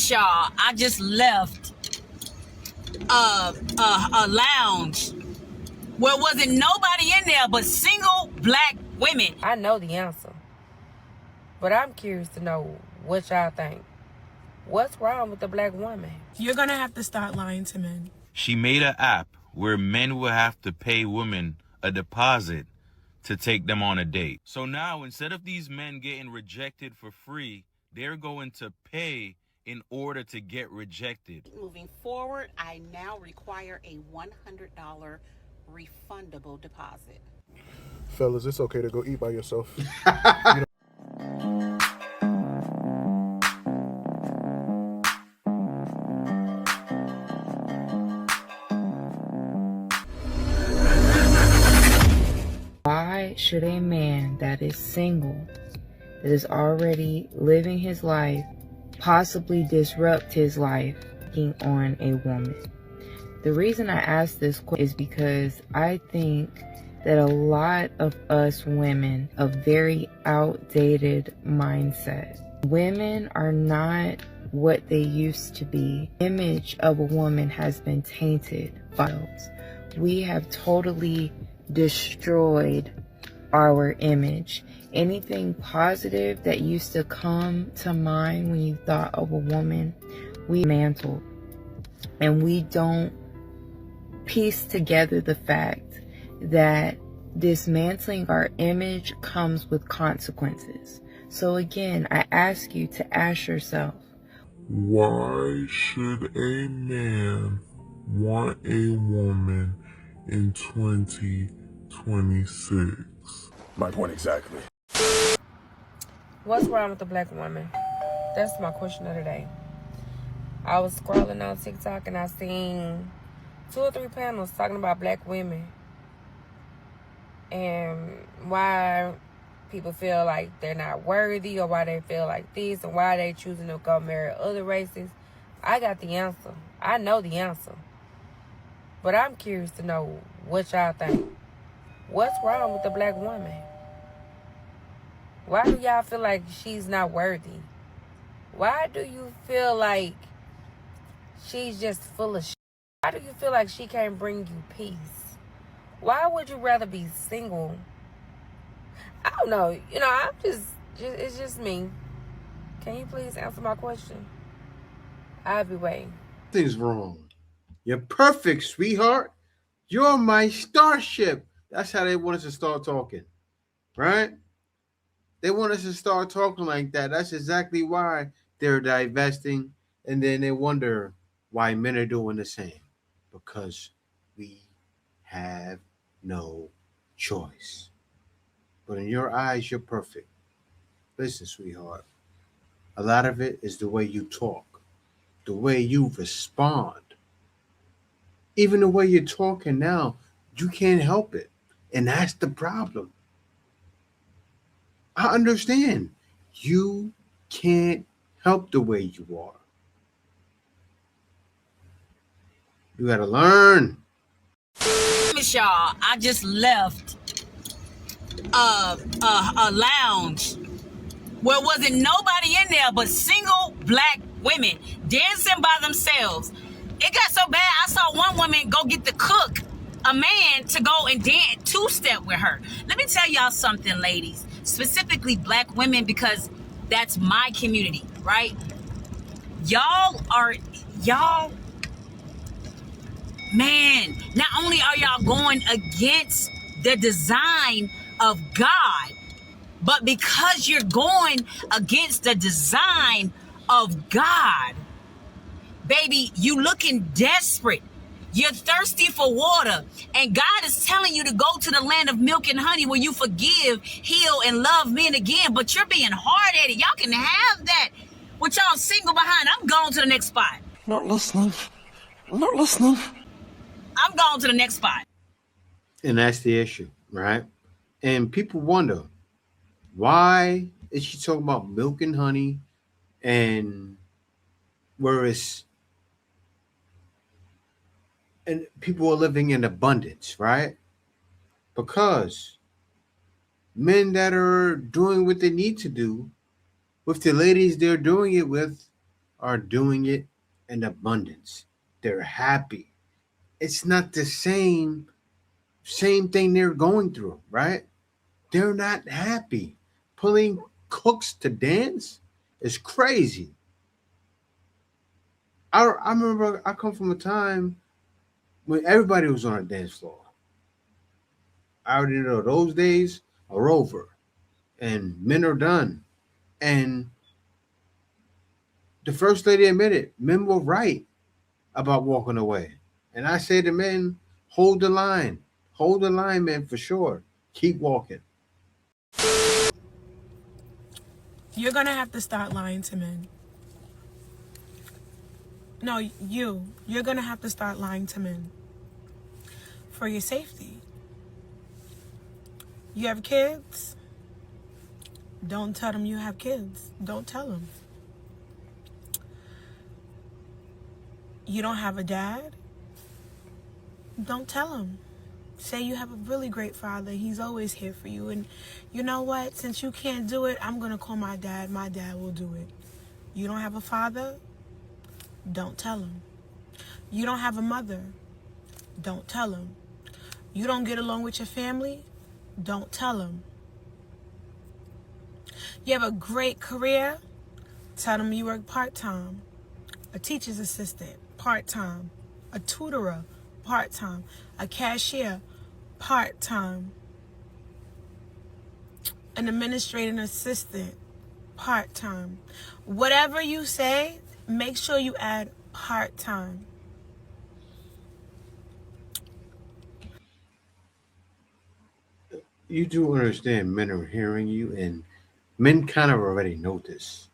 Y'all, I just left a lounge where wasn't nobody in there but single black women. I know the answer, but I'm curious to know what y'all think. What's wrong with the black woman? You're gonna have to start lying to men. She made an app where men will have to pay women a deposit to take them on a date. So now, instead of these men getting rejected for free, they're going to pay in order to get rejected. Moving forward, I now require a $100 refundable deposit. Fellas, it's okay to go eat by yourself. Why should a man that is single, that is already living his life, possibly disrupt his life being on a woman? The reason I ask this question is because I think that a lot of us women have a very outdated mindset. Women are not what they used to be. The image of a woman has been tainted by us. We have totally destroyed our image. Anything positive that used to come to mind when you thought of a woman, we mantled. And we don't piece together the fact that dismantling our image comes with consequences. So again, I ask you to ask yourself, why should a man want a woman in 2026? My point exactly. what's wrong with the black woman? That's my question of the day. I was scrolling on TikTok and I seen 2 or 3 panels talking about black women and why people feel like they're not worthy, or why they feel like this, and why they choosing to go marry other races. I got the answer. I know the answer. But I'm curious to know what y'all think. What's wrong with the black woman? Why do y'all feel like she's not worthy? Why do you feel like she's just full of shit? Why do you feel like she can't bring you peace? Why would you rather be single? I don't know. I'm just it's just me. Can you please answer my question? I'll be waiting. Nothing's wrong. You're perfect, sweetheart. You're my starship. That's how they want us to start talking, right? They want us to start talking like that. That's exactly why they're divesting, and then they wonder why men are doing the same. Because we have no choice. But in your eyes, you're perfect. Listen, sweetheart, a lot of it is the way you talk, the way you respond. Even the way you're talking now, you can't help it. And that's the problem. I understand. You can't help the way you are. You got to learn. Y'all, I just left a lounge where wasn't nobody in there but single black women dancing by themselves. It got so bad, I saw one woman go get the cook, a man, to go and dance two-step with her. Let me tell y'all something, ladies, specifically black women, because that's my community, right? Y'all, man, not only are y'all going against the design of God, but because you're going against the design of God, baby, you looking desperate. You're thirsty for water. And God is telling you to go to the land of milk and honey where you forgive, heal, and love men again. But you're being hard-headed. Y'all can have that with y'all single behind. I'm going to the next spot. Not listening. I'm going to the next spot. And that's the issue, right? And people wonder, why is she talking about milk and honey, and whereas and people are living in abundance, right? Because men that are doing what they need to do with the ladies they're doing it with are doing it in abundance. They're happy. It's not the same thing they're going through, right? They're not happy. Pulling cooks to dance is crazy. I remember I come from a time when everybody was on a dance floor. I already know those days are over and men are done. And the first lady admitted men were right about walking away. And I say to men, hold the line. Hold the line, man, for sure. Keep walking. You're gonna have to start lying to men. No, you're gonna have to start lying to men for your safety. You have kids? Don't tell them you have kids. Don't tell them. You don't have a dad? Don't tell him. Say you have a really great father. He's always here for you. And you know what? Since you can't do it, I'm going to call my dad. My dad will do it. You don't have a father? Don't tell him. You don't have a mother? Don't tell him. You don't get along with your family? Don't tell him. You have a great career? Tell them you work part-time. A teacher's assistant, part-time. A tutorer, part-time. A cashier, part-time. An administrative assistant, part-time. Whatever you say, make sure you add part-time. You do understand men are hearing you, and men kind of already know this.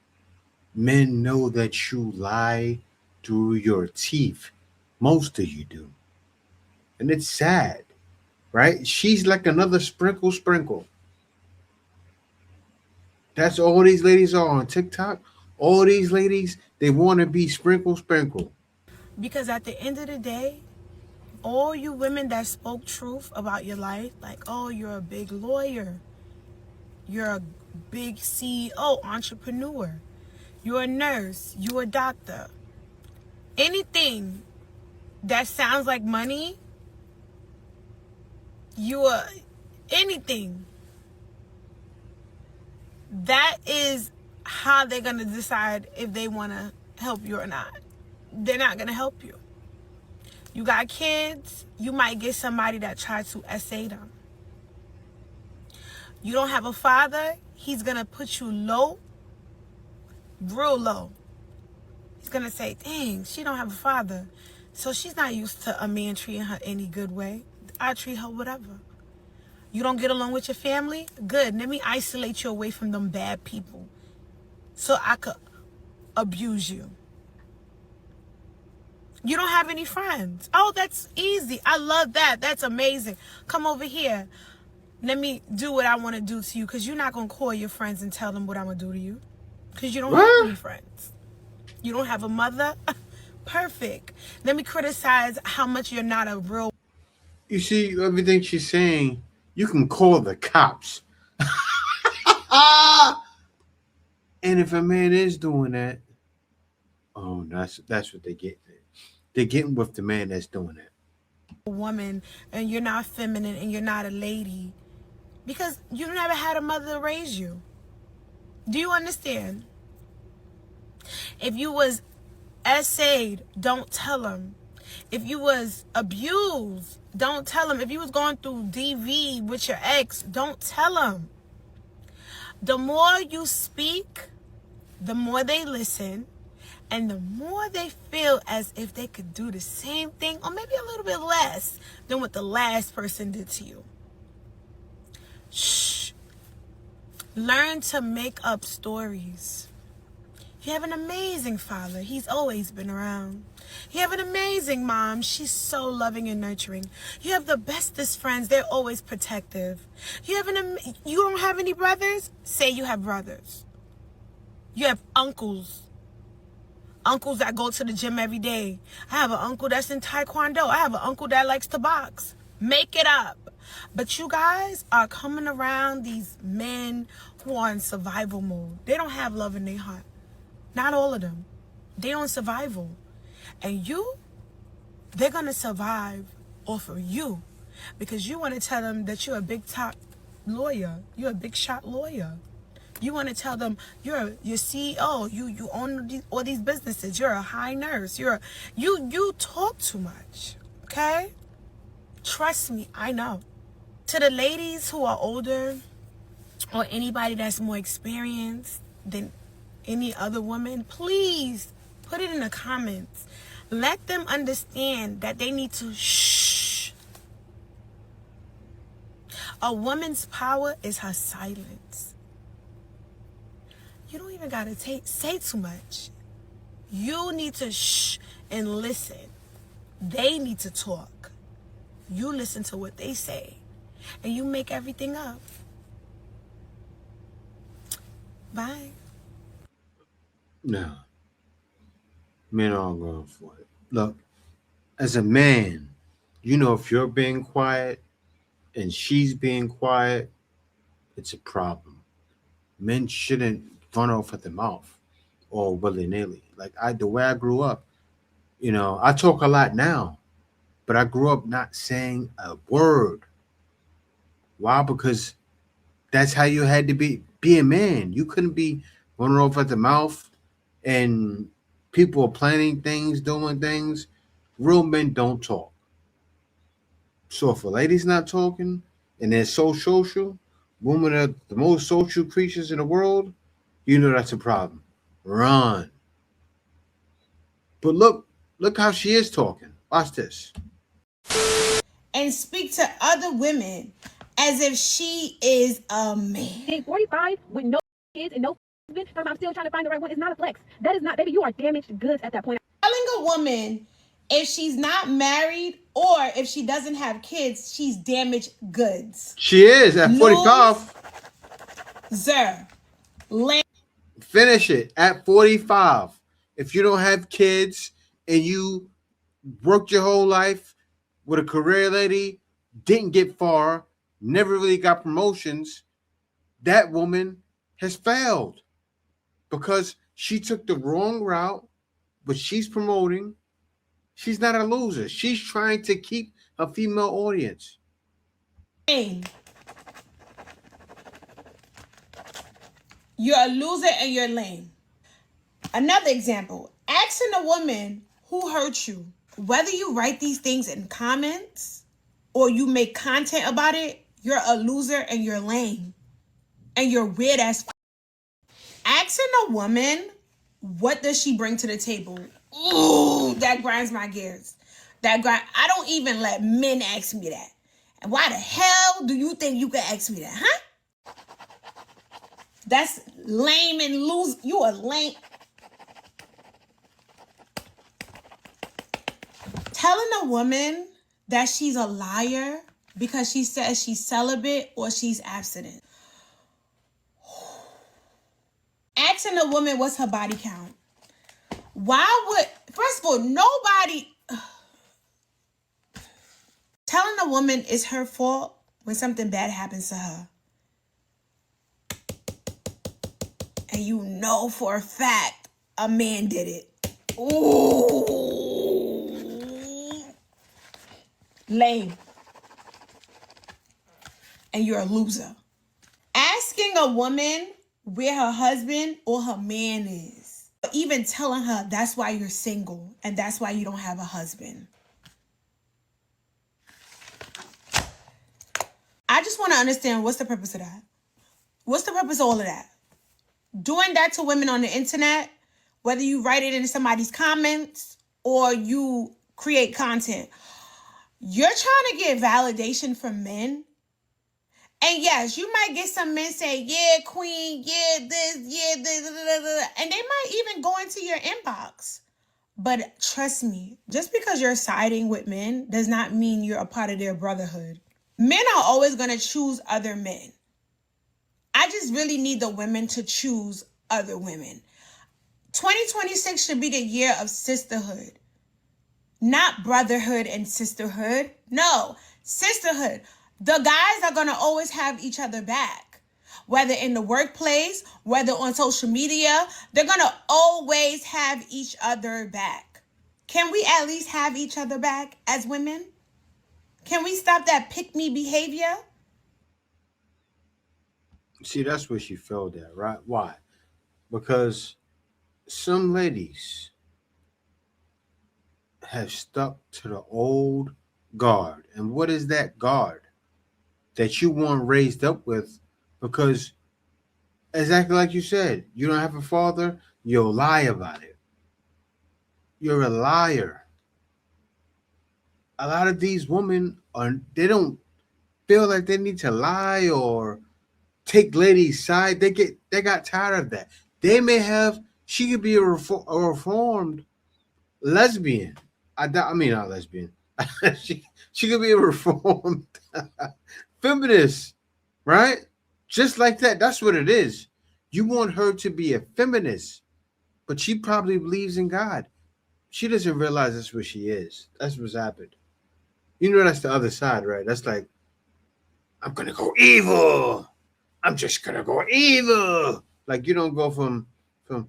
Men know that you lie through your teeth. Most of you do. And it's sad, right? She's like another sprinkle. That's all these ladies are on TikTok. All these ladies, they want to be sprinkle. Because at the end of the day, all you women that spoke truth about your life, like, oh, you're a big lawyer, you're a big CEO, entrepreneur, you're a nurse, you're a doctor, anything that sounds like money, you're anything, that is how they're going to decide if they want to help you or not. They're not going to help you. You got kids, you might get somebody that tries to essay them. You don't have a father, he's going to put you low, real low. He's going to say, dang, she don't have a father. So she's not used to a man treating her any good way. I treat her whatever. You don't get along with your family? Good. Let me isolate you away from them bad people so I could abuse you. You don't have any friends. Oh, that's easy. I love that. That's amazing. Come over here. Let me do what I want to do to you, because you're not going to call your friends and tell them what I'm going to do to you, because you don't have any friends. You don't have a mother? Perfect. Let me criticize how much you're not a real... You see, everything she's saying, you can call the cops. And if a man is doing that, oh, that's what they get. They're getting with the man that's doing that. Woman, and you're not feminine, and you're not a lady, because you never had a mother to raise you. Do you understand? If you was essayed, don't tell them. If you was abused, don't tell them. If you was going through DV with your ex, don't tell them. The more you speak, the more they listen, and the more they feel as if they could do the same thing, or maybe a little bit less than what the last person did to you. Shh. Learn to make up stories. You have an amazing father. He's always been around. You have an amazing mom. She's so loving and nurturing. You have the bestest friends. They're always protective. You don't have any brothers? Say you have brothers. You have uncles. Uncles that go to the gym every day. I have an uncle that's in Taekwondo. I have an uncle that likes to box. Make it up. But you guys are coming around these men who are in survival mode. They don't have love in their heart. Not all of them. They on survival. And they're going to survive off of you because you want to tell them that you're a big top lawyer. You're a big shot lawyer. You want to tell them you're CEO. You own all these businesses. You're a high nurse. You talk too much. Okay? Trust me, I know. To the ladies who are older or anybody that's more experienced than any other woman, please put it in the comments. Let them understand that they need to shh. A woman's power is her silence. You don't even gotta say too much. You need to shh and listen. They need to talk. You listen to what they say. And you make everything up. Bye. No. Men aren't going for it. Look, as a man, you know if you're being quiet and she's being quiet, it's a problem. Men shouldn't run off at the mouth or willy-nilly. Like the way I grew up, I talk a lot now, but I grew up not saying a word. Why? Because that's how you had to be a man. You couldn't be running off at the mouth and people are planning things, doing things. Real men don't talk. So if a lady's not talking and they're so social, women are the most social creatures in the world, you know that's a problem. Run. But look how she is talking. Watch this. And speak to other women as if she is a man. 45 with no kids and no husband, I'm still trying to find the right one. It's not a flex. That is not, baby, you are damaged goods at that point. Telling a woman if she's not married or if she doesn't have kids, she's damaged goods. She is at 45. Finish it at 45. If you don't have kids and you worked your whole life with a career lady, didn't get far, never really got promotions, that woman has failed because she took the wrong route, but she's promoting. She's not a loser. She's trying to keep a female audience. You're a loser and you're lame. Another example, asking a woman who hurt you, whether you write these things in comments or you make content about it, you're a loser and you're lame. And you're weird as asking a woman, what does she bring to the table? Ooh, that grinds my gears. I don't even let men ask me that. And why the hell do you think you can ask me that, huh? That's lame and loose. You are lame. Telling a woman that she's a liar because she says she's celibate or she's abstinent. Asking a woman what's her body count. First of all, nobody. Telling a woman it's her fault when something bad happens to her. And you know for a fact a man did it. Ooh. Lame. And you're a loser. Asking a woman where her husband or her man is. Even telling her that's why you're single and that's why you don't have a husband. I just want to understand what's the purpose of that. What's the purpose of all of that? Doing that to women on the internet, whether you write it in somebody's comments or you create content, you're trying to get validation from men. And yes, you might get some men say, yeah, queen, yeah, this, yeah, this, and they might even go into your inbox. But trust me, just because you're siding with men does not mean you're a part of their brotherhood. Men are always going to choose other men. I just really need the women to choose other women. 2026 should be the year of sisterhood. Not brotherhood and sisterhood. No, sisterhood. The guys are going to always have each other back. whether in the workplace, whether on social media. They're going to always have each other back. Can we at least have each other back as women? Can we stop that pick-me behavior? See, that's where she failed at, right? Why? Because some ladies have stuck to the old guard. And what is that guard that you weren't raised up with? Because exactly like you said, you don't have a father, you'll lie about it. You're a liar. A lot of these women they don't feel like they need to lie or take ladies' side. They got tired of that. She could be a reformed lesbian. I mean, not lesbian. she could be a reformed feminist, right? Just like that. That's what it is. You want her to be a feminist, but she probably believes in God. She doesn't realize that's what she is. That's what's happened. You know, that's the other side, right? That's like, I'm going to go evil. I'm just going to go evil. Like, you don't go from evil.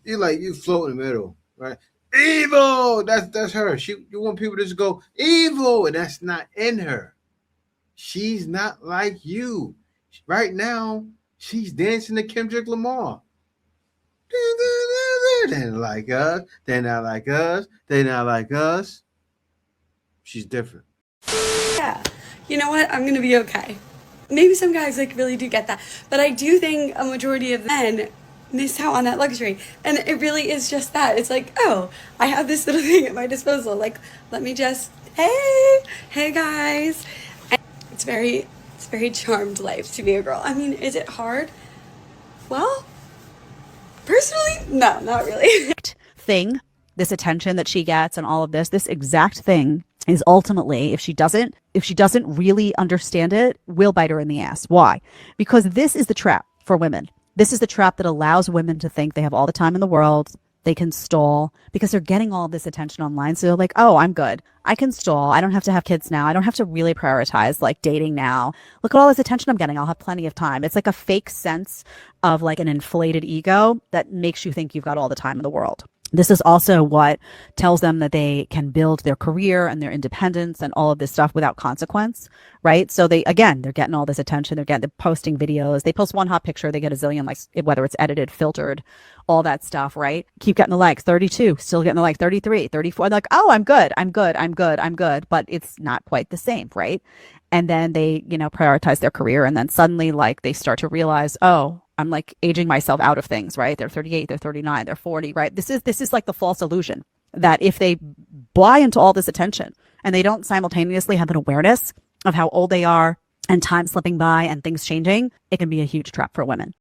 You float in the middle, right? Evil. That's her. You want people to just go evil, and that's not in her. She's not like you. Right now, she's dancing to Kendrick Lamar. They're not like us. They're not like us. They're not like us. She's different. Yeah, you know what? I'm gonna be okay. Maybe some guys really do get that, but I do think a majority of men miss out on that luxury, and it really is just that. It's like, oh, I have this little thing at my disposal. Like, let me just, hey guys. And it's very charmed life to be a girl. I mean, is it hard? Well, personally, no, not really. Thing, this attention that she gets and all of this exact thing is ultimately, if she doesn't really understand it, will bite her in the ass. Why? Because this is the trap for women. This is the trap that allows women to think they have all the time in the world. They can stall because they're getting all this attention online. So they're like, oh, I'm good. I can stall. I don't have to have kids now. I don't have to really prioritize dating now. Look at all this attention I'm getting. I'll have plenty of time. It's like a fake sense of an inflated ego that makes you think you've got all the time in the world. This is also what tells them that they can build their career and their independence and all of this stuff without consequence, right? So they're getting all this attention. They're posting videos. They post one hot picture, they get a zillion likes, whether it's edited, filtered, all that stuff, right? Keep getting the likes. 32, still getting the like. 33, 34. They're like, oh, I'm good. But it's not quite the same, right? And then they, prioritize their career. And then suddenly they start to realize, oh, I'm aging myself out of things, right? They're 38, they're 39, they're 40, right? This is the false illusion that if they buy into all this attention and they don't simultaneously have an awareness of how old they are and time slipping by and things changing, it can be a huge trap for women.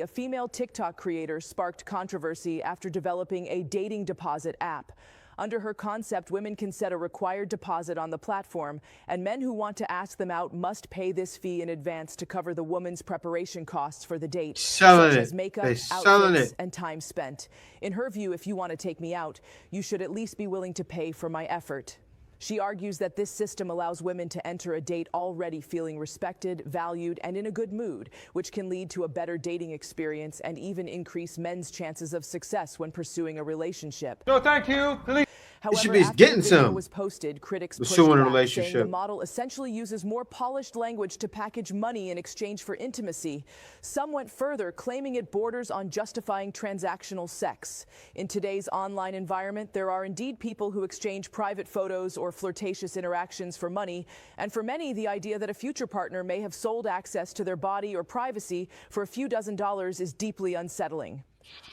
A female TikTok creator sparked controversy after developing a dating deposit app. Under her concept, women can set a required deposit on the platform, and men who want to ask them out must pay this fee in advance to cover the woman's preparation costs for the date, such as makeup, outfits, and time spent. In her view, if you want to take me out, you should at least be willing to pay for my effort. She argues that this system allows women to enter a date already feeling respected, valued, and in a good mood, which can lead to a better dating experience and even increase men's chances of success when pursuing a relationship. No, thank you. Please. However, should be after getting the video some. was posted, critics pushed Pursuing a back, relationship. saying the model essentially uses more polished language to package money in exchange for intimacy. Some went further, claiming it borders on justifying transactional sex. In today's online environment, there are indeed people who exchange private photos or flirtatious interactions for money, and for many, the idea that a future partner may have sold access to their body or privacy for a few dozen dollars is deeply unsettling.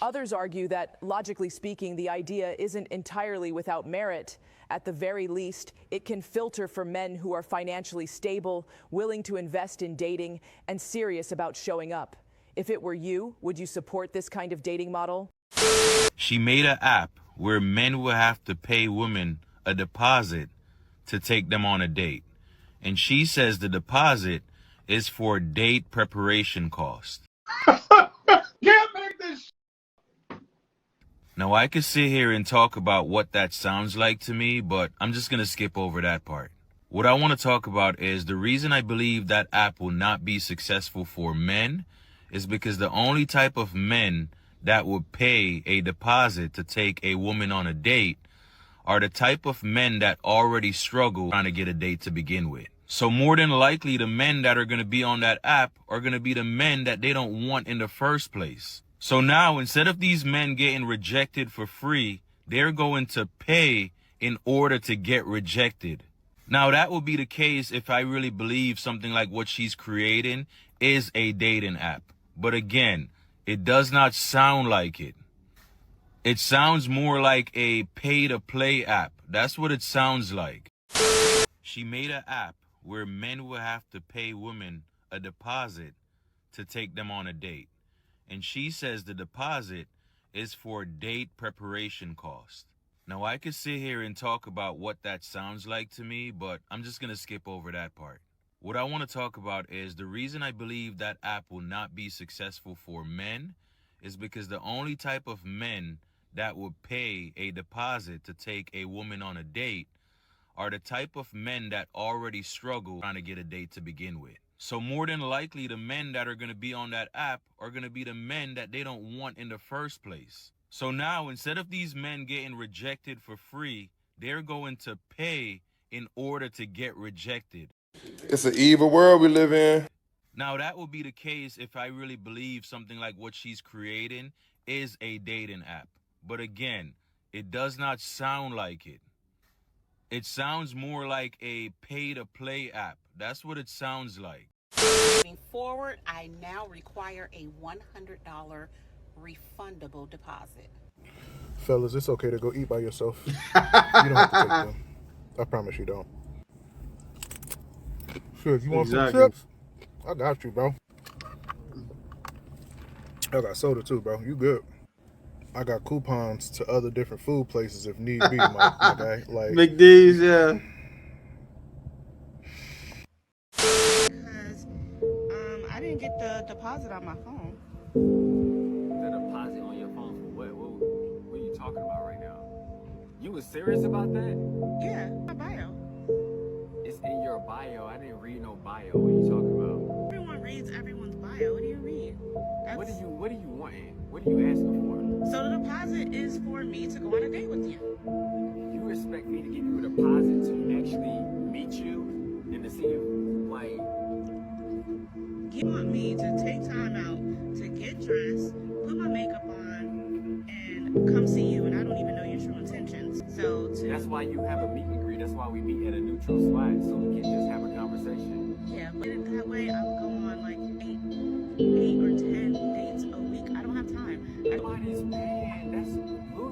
Others argue that, logically speaking, the idea isn't entirely without merit. At the very least, it can filter for men who are financially stable, willing to invest in dating, and serious about showing up. If it were you, would you support this kind of dating model? She made an app where men will have to pay women a deposit to take them on a date. And she says the deposit is for date preparation cost. Can't make this. Now, I could sit here and talk about what that sounds like to me, but I'm just going to skip over that part. What I want to talk about is the reason I believe that app will not be successful for men is because the only type of men that would pay a deposit to take a woman on a date are the type of men that already struggle trying to get a date to begin with. So more than likely, the men that are going to be on that app are going to be the men that they don't want in the first place. So now, instead of these men getting rejected for free, they're going to pay in order to get rejected. Now, that would be the case if I really believe something like what she's creating is a dating app. But again, it does not sound like it. It sounds more like a pay-to-play app. That's what it sounds like. She made an app where men will have to pay women a deposit to take them on a date. And she says the deposit is for date preparation cost. Now, I could sit here and talk about what that sounds like to me, but I'm just going to skip over that part. What I want to talk about is the reason I believe that app will not be successful for men is because the only type of men that would pay a deposit to take a woman on a date are the type of men that already struggle trying to get a date to begin with. So more than likely, the men that are going to be on that app are going to be the men that they don't want in the first place. So now, instead of these men getting rejected for free, they're going to pay in order to get rejected. It's an evil world we live in. Now, that will be the case if I really believe something like what she's creating is a dating app. But again, it does not sound like it. It sounds more like a pay-to-play app. That's what it sounds like. Moving forward, I now require a $100 refundable deposit. Fellas, it's okay to go eat by yourself. You don't have to take them. I promise you don't. Shit, you want some chips? I got you, bro. I got soda too, bro. You good. I got coupons to other different food places if need be, my guy. Like McD's, yeah. Because I didn't get the deposit on my phone. The deposit on your phone for what? What are you talking about right now? You was serious about that? Yeah, my bio. It's in your bio. I didn't read no bio. What are you talking about? Everyone reads everyone's bio. What do you mean? What are you wanting? What are you asking for? So the deposit is for me to go on a date with you. You expect me to give you a deposit to actually meet you and to see you? Like, You want me to take time out to get dressed, put my makeup on, and come see you, and I don't even know your true intentions. So that's why you have a meet and greet. That's why we meet at a neutral spot, so we can just have a conversation. Yeah, but that way I would go on like 8 or 10 dates a week. I don't have time. Nobody's paying.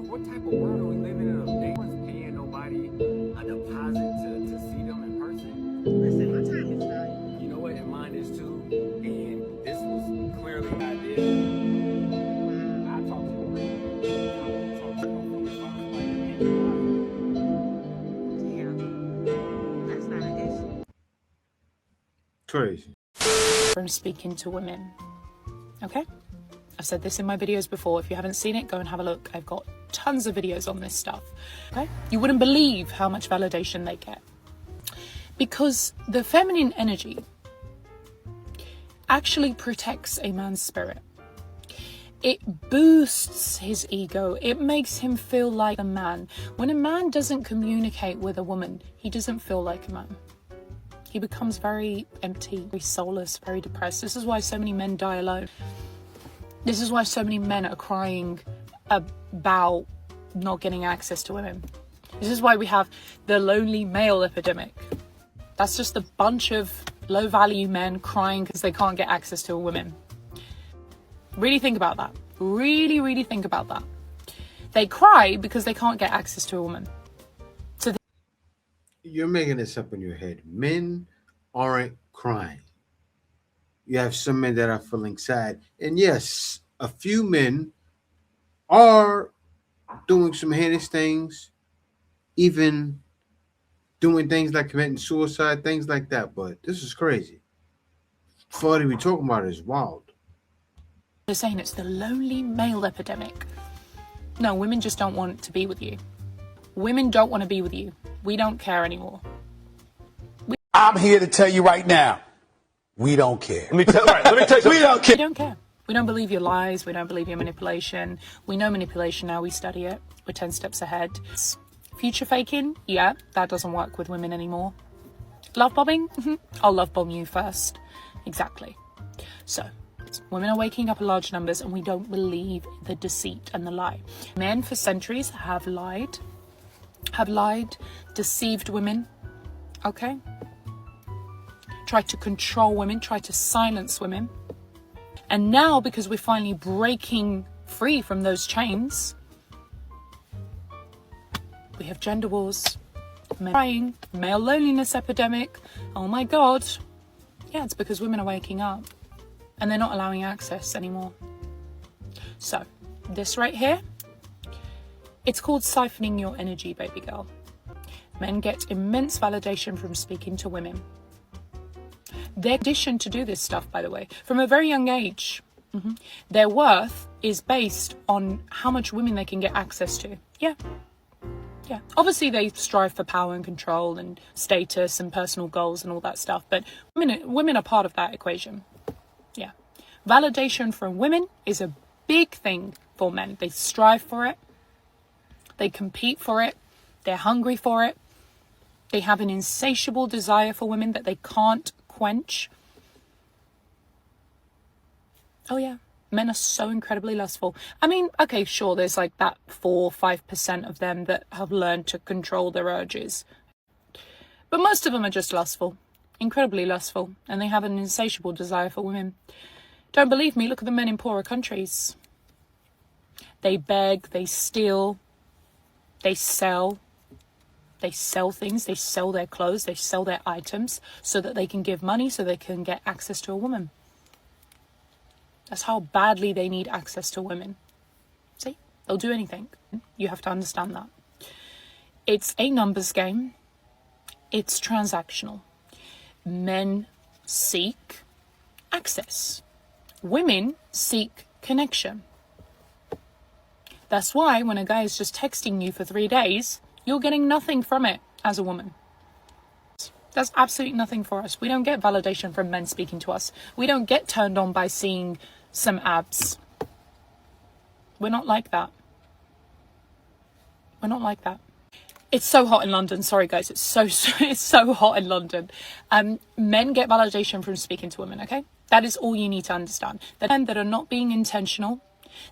What type of world are we living in? No one's paying nobody a deposit to see them in person. Listen, my time is valuable. You know what? And mine is too. And this was clearly an idea. I talked to Damn. That's not an issue. Crazy. From speaking to women. Okay? I've said this in my videos before. If you haven't seen it, go and have a look. I've got tons of videos on this stuff. Okay? You wouldn't believe how much validation they get. Because the feminine energy actually protects a man's spirit. It boosts his ego. It makes him feel like a man. When a man doesn't communicate with a woman, he doesn't feel like a man. He becomes very empty, very soulless, very depressed. This is why so many men die alone. This is why so many men are crying about not getting access to women. This is why we have the lonely male epidemic. That's just a bunch of low-value men crying because they can't get access to a woman. Really think about that. Really, really think about that. They cry because they can't get access to a woman. So You're making this up in your head. Men aren't crying. You have some men that are feeling sad. And yes, a few men are doing some heinous things, even doing things like committing suicide, things like that. But this is crazy. What are we talking about is wild. they're saying it's the lonely male epidemic. No, women just don't want to be with you. Women don't want to be with you. We don't care anymore. I'm here to tell you right now, we don't care. Let me tell you We don't care. We don't care. We don't believe your lies. We don't believe your manipulation. We know manipulation now. We study it. We're 10 steps ahead. Future faking? Yeah, that doesn't work with women anymore. Love bombing? I'll love bomb you first. Exactly. So, women are waking up in large numbers and we don't believe the deceit and the lie. Men for centuries have lied, deceived women, okay? Tried to control women, tried to silence women. And now, because we're finally breaking free from those chains, we have gender wars, men crying, male loneliness epidemic. Oh my God. Yeah, it's because women are waking up and they're not allowing access anymore. So, this right here, it's called siphoning your energy, baby girl. Men get immense validation from speaking to women. They're conditioned to do this stuff, by the way, from a very young age. Their worth is based on how much women they can get access to. Yeah. Obviously, they strive for power and control and status and personal goals and all that stuff, but women are part of that equation. Yeah. Validation from women is a big thing for men. They strive for it. They compete for it. They're hungry for it. They have an insatiable desire for women that they can't quench. Oh yeah, men are so incredibly lustful. I mean, okay, sure, there's like that 4-5% of them that have learned to control their urges. But most of them are just lustful, incredibly lustful, and they have an insatiable desire for women. Don't believe me? Look at the men in poorer countries. They beg, they steal, they sell things, they sell their clothes, they sell their items so that they can give money, so they can get access to a woman. That's how badly they need access to women. See, they'll do anything. You have to understand that. It's a numbers game. It's transactional. Men seek access. Women seek connection. That's why when a guy is just texting you for 3 days, you're getting nothing from it as a woman. That's absolutely nothing for us. We don't get validation from men speaking to us. We don't get turned on by seeing some abs. We're not like that. We're not like that. It's so hot in London. Sorry, guys. It's so hot in London. Men get validation from speaking to women, okay? That is all you need to understand. The men that are not being intentional,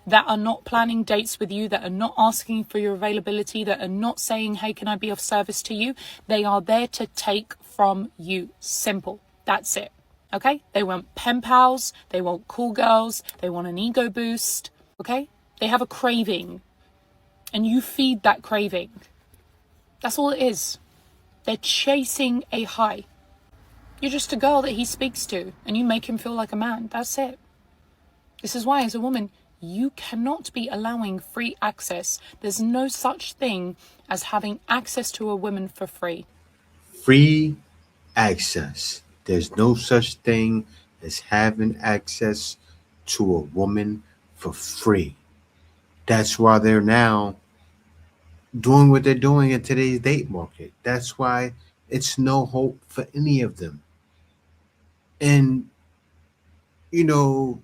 that are not planning dates with you, that are not asking for your availability, that are not saying, hey, can I be of service to you? They are there to take from you. Simple. That's it. Okay? They want pen pals. They want cool girls. They want an ego boost. Okay? They have a craving. And you feed that craving. That's all it is. They're chasing a high. You're just a girl that he speaks to, and you make him feel like a man. That's it. This is why, as a woman, you cannot be allowing free access. There's no such thing as having access to a woman for free. Free access. There's no such thing as having access to a woman for free. That's why they're now doing what they're doing in today's date market. That's why it's no hope for any of them. And, you know,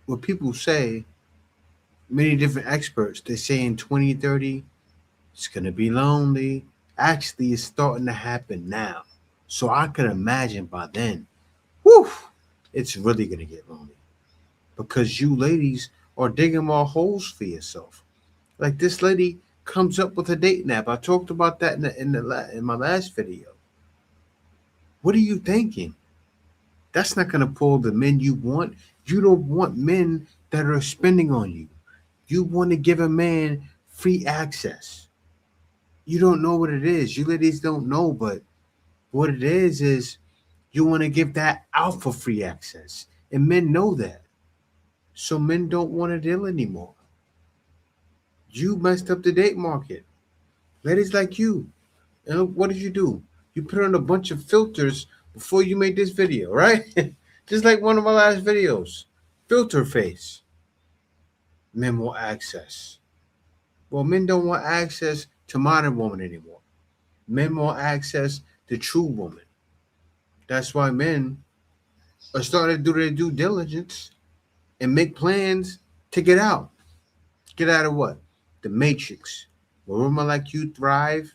what people say, many different experts, they say in 2030, it's going to be lonely. Actually, it's starting to happen now. So I can imagine by then, it's really going to get lonely. Because you ladies are digging more holes for yourself. Like this lady comes up with a date nap. I talked about that in my last video. What are you thinking? That's not going to pull the men you want. You don't want men that are spending on you. You want to give a man free access. You don't know what it is. You ladies don't know, but what it is you want to give that out for free access. And men know that. So men don't want to deal anymore. You messed up the date market. Ladies like you. And what did you do? You put on a bunch of filters before you made this video, right? Just like one of my last videos. Filter face. Men want access. Well, men don't want access to modern woman anymore. Men want access to true woman. That's why men are starting to do their due diligence and make plans to get out. Get out of what? The matrix. Where women like you thrive,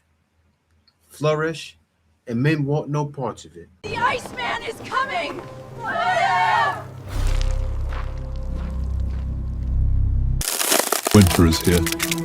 flourish, and men want no parts of it. The Iceman is coming! Winter is here.